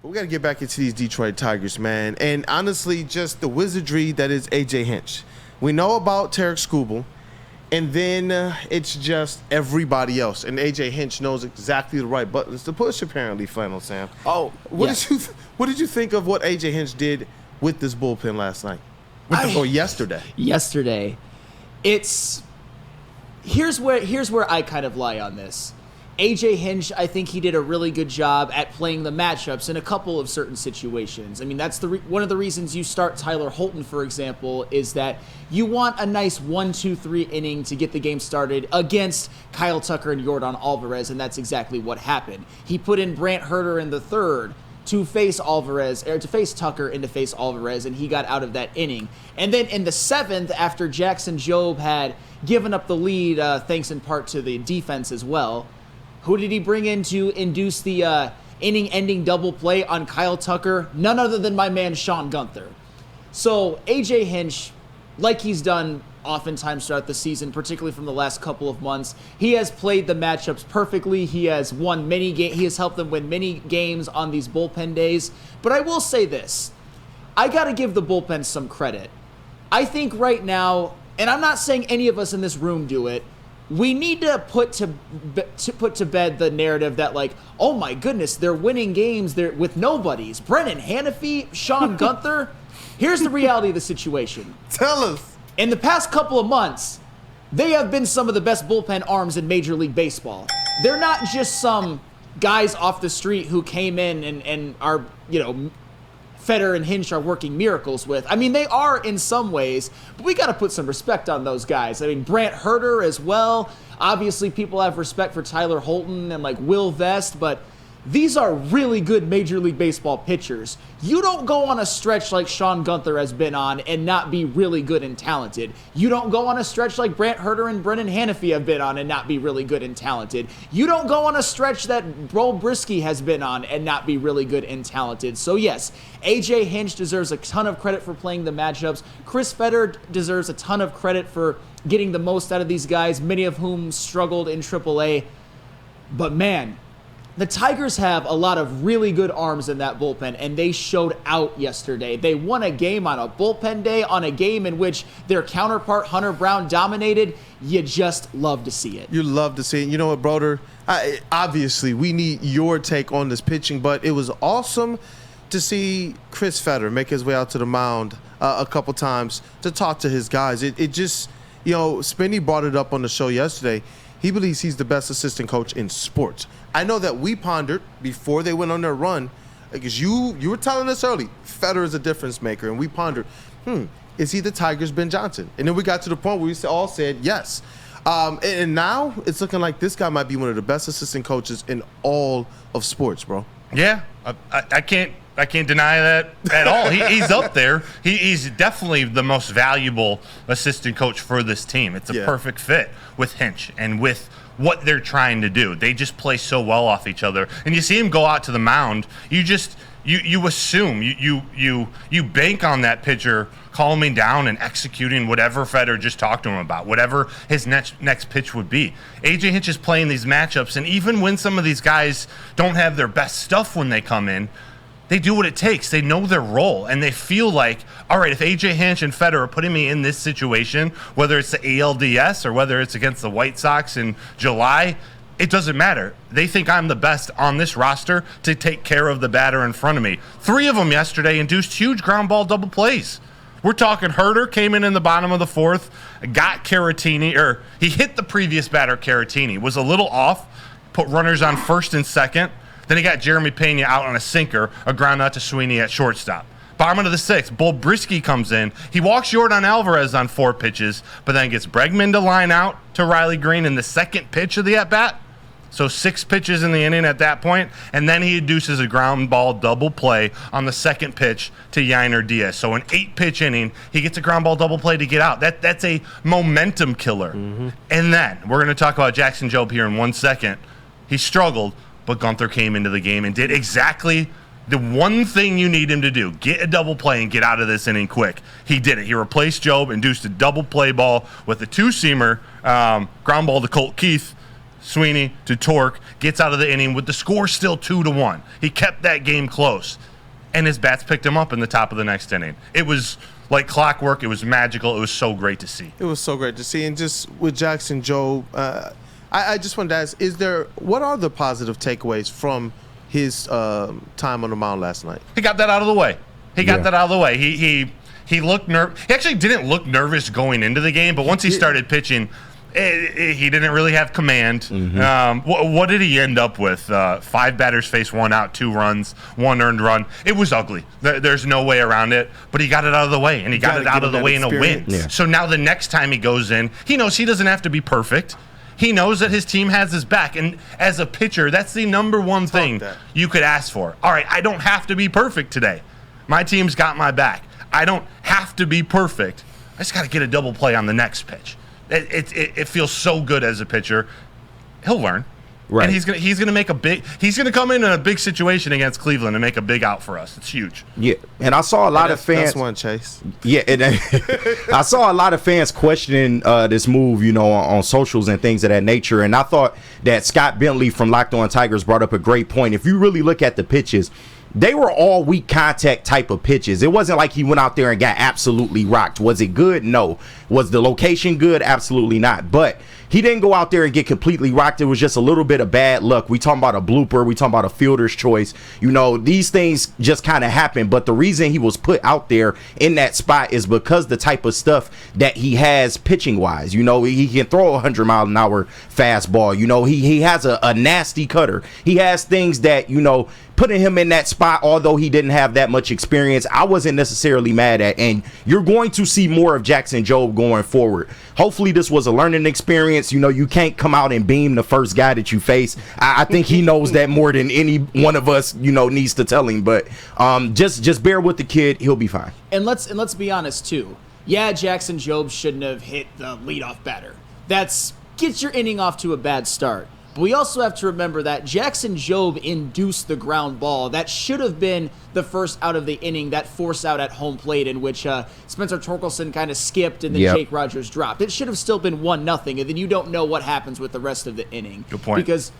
We got to get back into these Detroit Tigers, man. And honestly, just the wizardry that is A.J. Hinch. We know about Tarek Skubal, and then it's just everybody else. And A.J. Hinch knows exactly the right buttons to push, apparently, Flannel Sam. Oh, what did you think of what A.J. Hinch did with this bullpen last night? Or yesterday? Yesterday. Here's where I kind of lie on this. A.J. Hinch, I think he did a really good job at playing the matchups in a couple of certain situations. I mean, that's one of the reasons you start Tyler Holton, for example, is that you want a nice 1-2-3 inning to get the game started against Kyle Tucker and Yordan Alvarez, and that's exactly what happened. He put in Brant Herter in the third to face Tucker and to face Alvarez, and he got out of that inning. And then in the seventh, after Jackson Jobe had given up the lead, thanks in part to the defense as well, who did he bring in to induce the inning-ending double play on Kyle Tucker? None other than my man Sean Gunther. So A.J. Hinch, like he's done oftentimes throughout the season, particularly from the last couple of months, he has played the matchups perfectly. He has won many games. He has helped them win many games on these bullpen days. But I will say this. I got to give the bullpen some credit. I think right now, and I'm not saying any of us in this room do it, we need to put to bed the narrative that, like, oh my goodness, they're winning games with nobodies. Brennan Hanafy, Sean Gunther. Here's the reality of the situation. Tell us. In the past couple of months, they have been some of the best bullpen arms in Major League Baseball. They're not just some guys off the street who came in and are, Feder and Hinch are working miracles with. I mean, they are in some ways, but we got to put some respect on those guys. I mean, Brant Herter as well. Obviously, people have respect for Tyler Holton and, like, Will Vest, but these are really good Major League Baseball pitchers. You don't go on a stretch like Sean Gunther has been on and not be really good and talented. You don't go on a stretch like Brant Herter and Brennan Hanafy have been on and not be really good and talented. You don't go on a stretch that Bro Brisky has been on and not be really good and talented. So yes, A.J. Hinch deserves a ton of credit for playing the matchups. Chris Feder deserves a ton of credit for getting the most out of these guys, many of whom struggled in AAA. But man, the Tigers have a lot of really good arms in that bullpen, and they showed out yesterday. They won a game on a bullpen day, on a game in which their counterpart, Hunter Brown, dominated. You just love to see it. You love to see it. You know what, brother? Obviously, we need your take on this pitching, but it was awesome to see Chris Feder make his way out to the mound a couple times to talk to his guys. It just, Spinney brought it up on the show yesterday. He believes he's the best assistant coach in sports. I know that we pondered before they went on their run, because you were telling us early, Feder is a difference maker, and we pondered, is he the Tigers' Ben Johnson? And then we got to the point where we all said yes. And now it's looking like this guy might be one of the best assistant coaches in all of sports, bro. Yeah, I can't deny that at all. He's up there. He's definitely the most valuable assistant coach for this team. It's a perfect fit with Hinch and with what they're trying to do. They just play so well off each other. And you see him go out to the mound, you assume, you bank on that pitcher calming down and executing whatever Feder just talked to him about, whatever his next pitch would be. A.J. Hinch is playing these matchups, and even when some of these guys don't have their best stuff when they come in, they do what it takes. They know their role, and they feel like, all right, if A.J. Hinch and Feder are putting me in this situation, whether it's the ALDS or whether it's against the White Sox in July, it doesn't matter. They think I'm the best on this roster to take care of the batter in front of me. 3 of them yesterday induced huge ground ball double plays. We're talking Herter came in the bottom of the 4th, got Caratini, or he hit the previous batter, Caratini, was a little off, put runners on first and second. Then he got Jeremy Pena out on a sinker, a ground out to Sweeney at shortstop. Bottom of the 6th, Bull Brisky comes in. He walks Yordan Alvarez on 4 pitches, but then gets Bregman to line out to Riley Green in the second pitch of the at-bat. So 6 pitches in the inning at that point, and then he induces a ground ball double play on the second pitch to Yainer Diaz. So an 8-pitch inning, he gets a ground ball double play to get out. That's a momentum killer. Mm-hmm. And then we're going to talk about Jackson Jobe here in 1 second. He struggled, but Gunther came into the game and did exactly the one thing you need him to do. Get a double play and get out of this inning quick. He did it. He replaced Jobe, induced a double play ball with a 2-seamer, ground ball to Colt Keith. Sweeney to Torque, gets out of the inning with the score still 2-1. He kept that game close, and his bats picked him up in the top of the next inning. It was like clockwork. It was magical. It was so great to see. It was so great to see. And just with Jackson Jobe, I just wanted to ask, what are the positive takeaways from his time on the mound last night? He got that out of the way. He looked he actually didn't look nervous going into the game, but once he started pitching, he didn't really have command. What did he end up with? 5 batters faced, 1 out, 2 runs, 1 earned run. It was ugly. There's no way around it, but he got it out of the way, and he got it out of the way in a win. Yeah. So now the next time he goes in, he knows he doesn't have to be perfect. He knows that his team has his back, and as a pitcher, that's the number one thing you could ask for. All right, I don't have to be perfect today. My team's got my back. I don't have to be perfect. I just got to get a double play on the next pitch. It feels so good as a pitcher. He'll learn, right? And he's gonna make he's gonna come in a big situation against Cleveland and make a big out for us. It's huge. Yeah, and I saw a lot of fans. That's one, Chase. Yeah, and I saw a lot of fans questioning this move, on socials and things of that nature. And I thought that Scott Bentley from Locked On Tigers brought up a great point. If you really look at the pitches, they were all weak contact type of pitches. It wasn't like he went out there and got absolutely rocked. Was it good? No. Was the location good? Absolutely not. But he didn't go out there and get completely rocked. It was just a little bit of bad luck. We talking about a blooper. We talking about a fielder's choice. These things just kind of happen. But the reason he was put out there in that spot is because the type of stuff that he has pitching wise. He can throw a 100-mile-an-hour fastball. He has a nasty cutter. He has things that, putting him in that spot, although he didn't have that much experience, I wasn't necessarily mad at. And you're going to see more of Jackson Jobe going forward. Hopefully this was a learning experience. You can't come out and beam the first guy that you face. I think he knows that more than any one of us, needs to tell him. But just bear with the kid. He'll be fine. And let's be honest, too. Yeah, Jackson Jobe shouldn't have hit the leadoff batter. Gets your inning off to a bad start. But we also have to remember that Jackson Jobe induced the ground ball. That should have been the first out of the inning, that force out at home plate in which Spencer Torkelson kind of skipped and then Jake Rogers dropped. It should have still been 1-0, and then you don't know what happens with the rest of the inning. Good point. Because,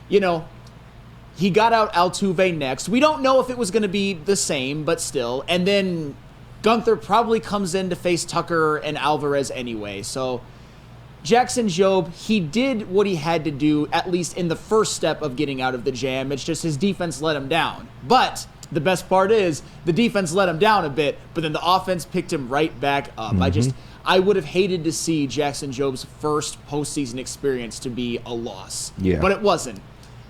he got out Altuve next. We don't know if it was going to be the same, but still. And then Gunther probably comes in to face Tucker and Alvarez anyway, so Jackson Jobe, he did what he had to do, at least in the first step of getting out of the jam. It's just his defense let him down. But the best part is the defense let him down a bit, but then the offense picked him right back up. I would have hated to see Jackson Jobe's first postseason experience to be a loss. Yeah. But it wasn't.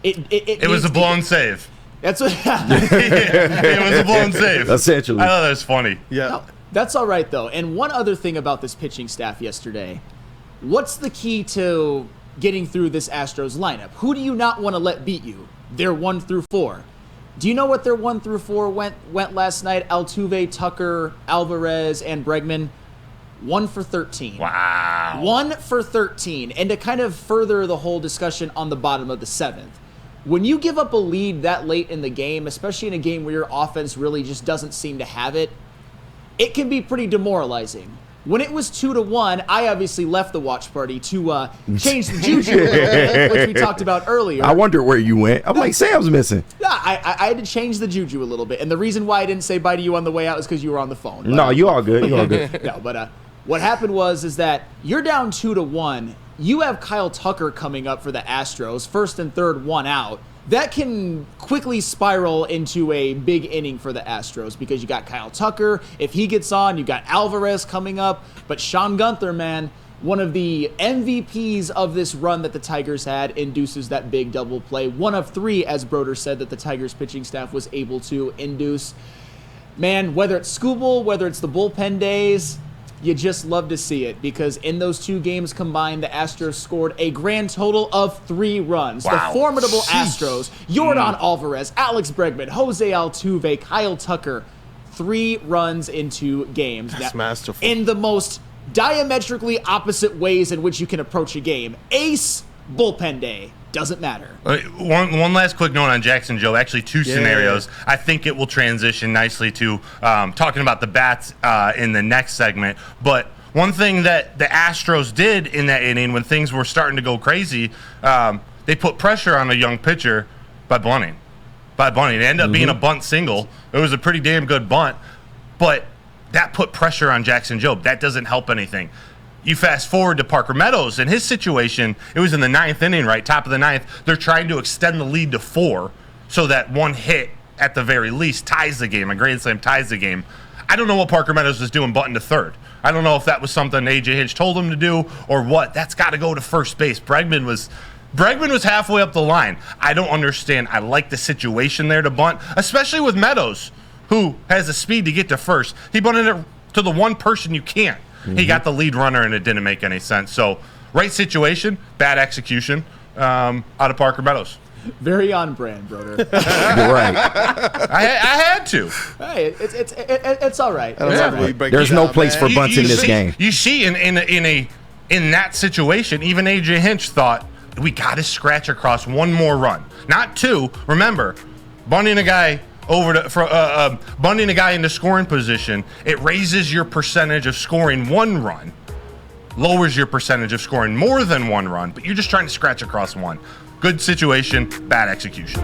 It was a blown save. That's what it was a blown save. Essentially. I thought that was funny. Yeah. No, that's all right, though. And one other thing about this pitching staff yesterday. What's the key to getting through this Astros lineup? Who do you not want to let beat you? They're 1 through 4. Do you know what their 1 through 4 went last night? Altuve, Tucker, Alvarez, and Bregman. 1 for 13. Wow. 1 for 13. And to kind of further the whole discussion on the bottom of the 7th, when you give up a lead that late in the game, especially in a game where your offense really just doesn't seem to have it, it can be pretty demoralizing. When it was 2-1, I obviously left the watch party to change the juju a little bit, which we talked about earlier. I wondered where you went. I'm like, Sam's missing. Yeah, I had to change the juju a little bit. And the reason why I didn't say bye to you on the way out is because you were on the phone. No, you all good. You all good. No, but what happened is that you're down 2-1. You have Kyle Tucker coming up for the Astros, first and third, 1 out. That can quickly spiral into a big inning for the Astros because you got Kyle Tucker. If he gets on, you got Alvarez coming up. But Sean Gunther, man, one of the MVPs of this run that the Tigers had, induces that big double play. 1 of 3, as Broder said, that the Tigers pitching staff was able to induce. Man, whether it's Skubal, whether it's the bullpen days, you just love to see it because in those 2 games combined, the Astros scored a grand total of 3 runs. Wow. The formidable Astros, Yordan Alvarez, Alex Bregman, Jose Altuve, Kyle Tucker, 3 runs in 2 games. That's masterful. In the most diametrically opposite ways in which you can approach a game. Ace, bullpen day. Doesn't matter. One last quick note on Jackson Jobe. Actually, 2 scenarios. I think it will transition nicely to talking about the bats in the next segment. But One thing that the Astros did in that inning when things were starting to go crazy, they put pressure on a young pitcher by bunting. It ended up being a bunt single. It was a pretty damn good bunt, but that put pressure on Jackson Jobe. That doesn't help anything. You fast forward to Parker Meadows. In his situation, it was in the 9th inning, right? Top of the 9th. They're trying to extend the lead to 4 so that one hit at the very least ties the game. A grand slam ties the game. I don't know what Parker Meadows was doing button to 3rd. I don't know if that was something A.J. Hinch told him to do or what. That's got to go to first base. Bregman was halfway up the line. I don't understand. I like the situation there to bunt, especially with Meadows, who has the speed to get to first. He bunted it to the one person you can't. He got the lead runner, and it didn't make any sense. So, right situation, bad execution out of Parker Meadows. Very on brand, Broder. You're right. I had to. Hey, it's all right. It's all right. There's no place for bunts in this game. You see, in that situation, even A.J. Hinch thought, we got to scratch across one more run, not 2. Remember, bunting a guy bunting a guy into scoring position, it raises your percentage of scoring 1 run, lowers your percentage of scoring more than 1 run, but you're just trying to scratch across 1. Good situation, bad execution.